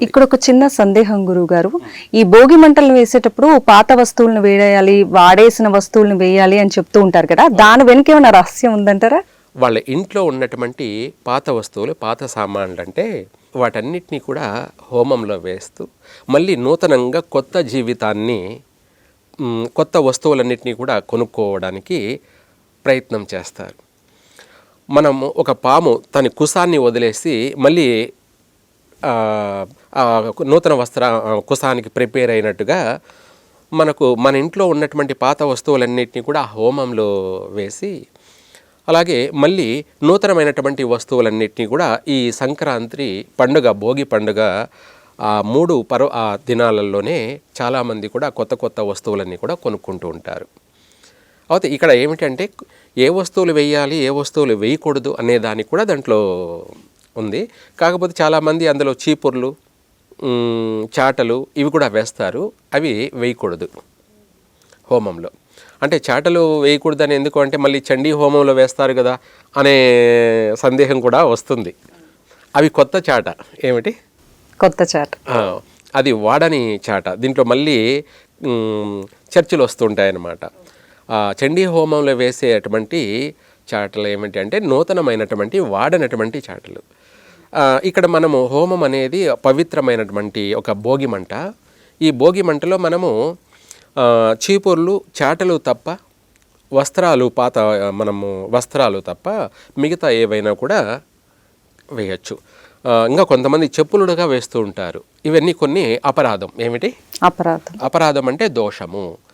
ఇక్కడ ఒక చిన్న సందేహం గురువు గారు, ఈ భోగి మంటలను వేసేటప్పుడు పాత వస్తువులను వేయాలి, వాడేసిన వస్తువులను వేయాలి అని చెప్తూ ఉంటారు కదా, దాని వెనుక ఏమైనా రహస్యం ఉందంటారా? వాళ్ళ ఇంట్లో ఉన్నటువంటి పాత వస్తువులు, పాత సామాన్లు అంటే వాటన్నిటినీ కూడా హోమంలో వేస్తూ మళ్ళీ నూతనంగా కొత్త జీవితాన్ని, కొత్త వస్తువులన్నిటినీ కూడా కొనుక్కోవడానికి ప్రయత్నం చేస్తారు. మనము ఒక పాము తన కుసాన్ని వదిలేసి మళ్ళీ నూతన కుసానికి ప్రిపేర్ అయినట్టుగా మన ఇంట్లో ఉన్నటువంటి పాత వస్తువులన్నిటినీ కూడా హోమంలో వేసి, అలాగే మళ్ళీ నూతనమైనటువంటి వస్తువులన్నిటినీ కూడా ఈ సంక్రాంతి పండుగ, భోగి పండుగ ఆ దినాలలోనే చాలామంది కూడా కొత్త కొత్త వస్తువులన్నీ కూడా కొనుక్కుంటూ ఉంటారు. అయితే ఇక్కడ ఏమిటంటే ఏ వస్తువులు వేయాలి, ఏ వస్తువులు వేయకూడదు అనే దానికి కూడా దాంట్లో ఉంది. కాకపోతే చాలామంది అందులో చీపుర్లు, చాటలు ఇవి కూడా వేస్తారు. అవి వేయకూడదు హోమంలో. అంటే చాటలు వేయకూడదు అని ఎందుకు అంటే మళ్ళీ చండీ హోమంలో వేస్తారు కదా అనే సందేహం కూడా వస్తుంది. అవి కొత్త చాట. ఏమిటి కొత్త చాట? అది వాడని చాట. దీంట్లో మళ్ళీ చర్చలు వస్తుంటాయి అన్నమాట. చండీ హోమంలో వేసేటువంటి చాటలు ఏమిటి అంటే నూతనమైనటువంటి వాడనటువంటి చాటలు. ఇక్కడ మనము హోమం అనేది పవిత్రమైనటువంటి ఒక భోగి మంట. ఈ భోగి మంటలో మనము చీపుర్లు, చాటలు తప్ప, వస్త్రాలు తప్ప మిగతా ఏవైనా కూడా వేయచ్చు. ఇంకా కొంతమంది చెప్పులుగా వేస్తూ ఉంటారు. ఇవన్నీ కొన్ని అపరాధం. ఏమిటి అపరాధం? అపరాధం అంటే దోషము.